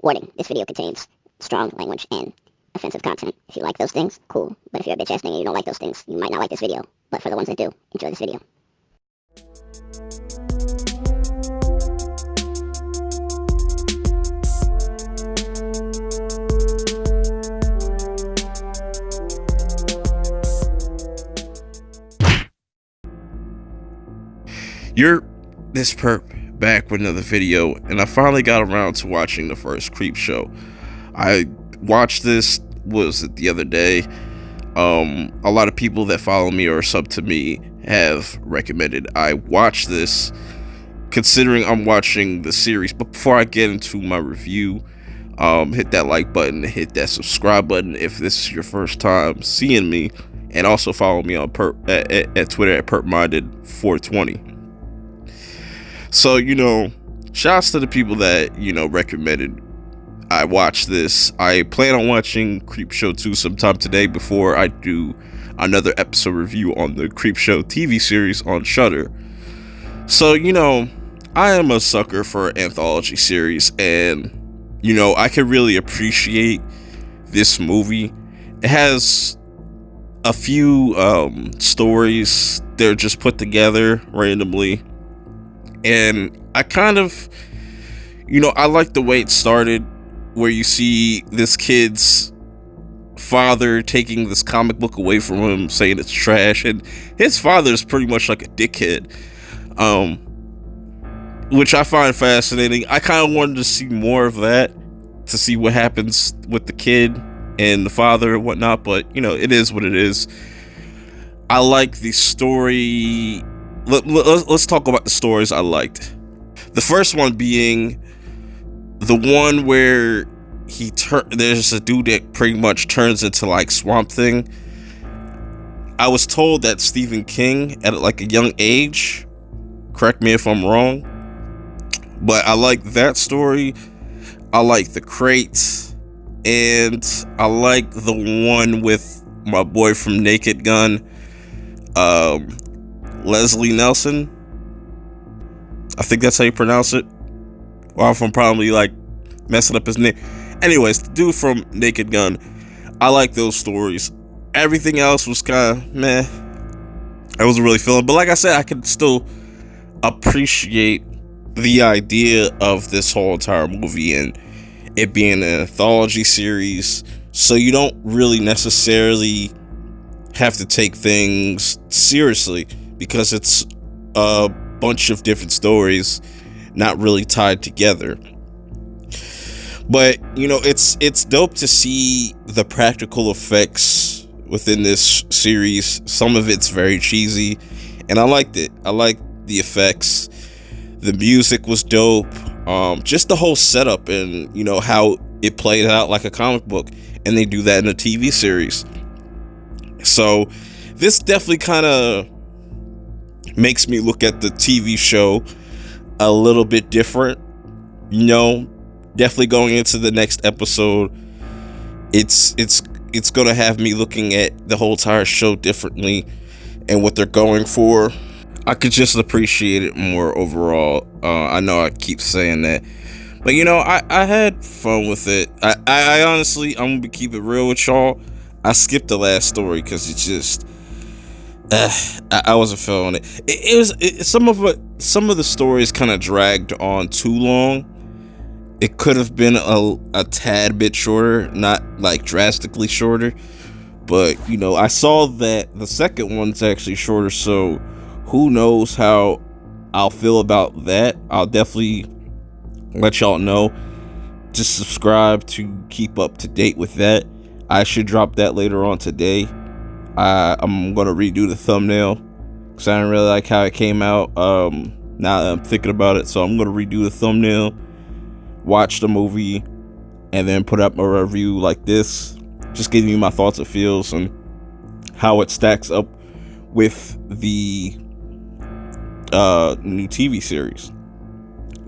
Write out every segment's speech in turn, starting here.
Warning, this video contains strong language and offensive content. If you like those things, cool. But if you're a bitch ass nigga and you don't like those things, you might not like this video. But for the ones that do, enjoy this video. You're this perp back with another video, and I finally got around to watching the first Creepshow. I watched this, was it the other day? A lot of people that follow me or sub to me have recommended I watch this, considering I'm watching the series. But before I get into my review, hit that like button, hit that subscribe button if this is your first time seeing me, and also follow me on at Twitter at perpminded420. So, shouts to the people that, recommended I watch this. I plan on watching Creepshow 2 sometime today before I do another episode review on the Creepshow TV series on Shudder. So, I am a sucker for anthology series, and, I can really appreciate this movie. It has a few stories. They're just put together randomly. And I kind of, I like the way it started, where you see this kid's father taking this comic book away from him, saying it's trash, and his father is pretty much like a dickhead, which I find fascinating. I kind of wanted to see more of that, to see what happens with the kid and the father and whatnot, but, it is what it is. I like the story. Let's talk about the stories I liked. The first one being the one where there's a dude that pretty much turns into like Swamp Thing. I was told that Stephen King at like a young age. Correct me if I'm wrong, but I like that story. I like the crates, and I like the one with my boy from Naked Gun, Leslie Nelson. I think that's how you pronounce it. Or if I'm probably like messing up his name. Anyways, the dude from Naked Gun. I like those stories. Everything else was kind of meh. I wasn't really feeling. But like I said, I can still appreciate the idea of this whole entire movie and it being an anthology series. So you don't really necessarily have to take things seriously, because it's a bunch of different stories not really tied together. But it's dope to see the practical effects within this series. Some of it's very cheesy, and I liked it. I liked the effects. The music was dope. Just the whole setup, and how it played out like a comic book, and they do that in a TV series. So this definitely kind of makes me look at the TV show a little bit different. Definitely going into the next episode, it's gonna have me looking at the whole entire show differently and what they're going for. I could just appreciate it more overall. I know I keep saying that, but I had fun with it. I honestly, I'm gonna keep it real with y'all. I skipped the last story because it's just I wasn't feeling it. Some of the stories kind of dragged on too long. It could have been a tad bit shorter, not like drastically shorter, but I saw that the second one's actually shorter, so who knows how I'll feel about that. I'll definitely let y'all know. Just subscribe to keep up to date with that. I should drop that later on today. I'm gonna redo the thumbnail because I didn't really like how it came out. Now that I'm thinking about it, so I'm gonna redo the thumbnail, watch the movie, and then put up a review like this, just giving you my thoughts and feels and how it stacks up with the new TV series.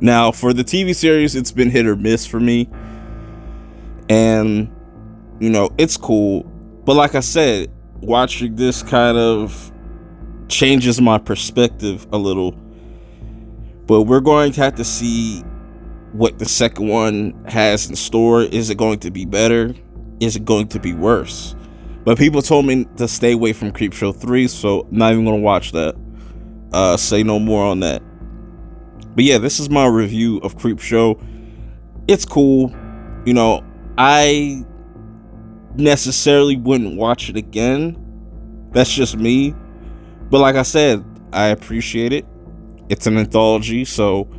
Now, for the TV series, it's been hit or miss for me, and it's cool, but like I said, watching this kind of changes my perspective a little. But we're going to have to see what the second one has in store. Is it going to be better? Is it going to be worse? But people told me to stay away from Creepshow 3, so I'm not even going to watch that. Say no more on that. But yeah, this is my review of Creepshow. It's cool. You know, I necessarily wouldn't watch it again. That's just me. But like I said, I appreciate it. It's an anthology, so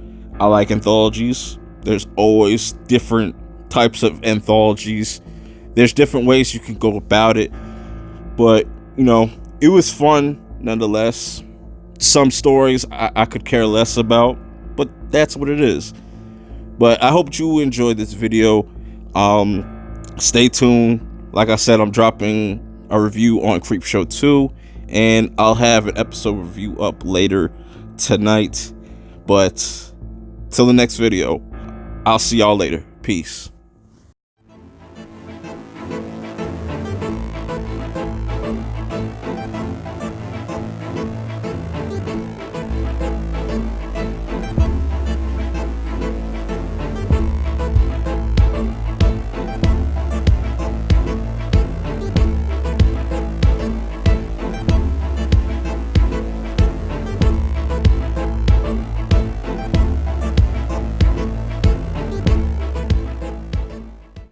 I like anthologies. There's always different types of anthologies. There's different ways you can go about it. But, you know, it was fun nonetheless. Some stories I could care less about, but that's what it is. But I hope you enjoyed this video. Stay tuned. Like I said, I'm dropping a review on Creepshow 2, and I'll have an episode review up later tonight. But till the next video, I'll see y'all later. Peace.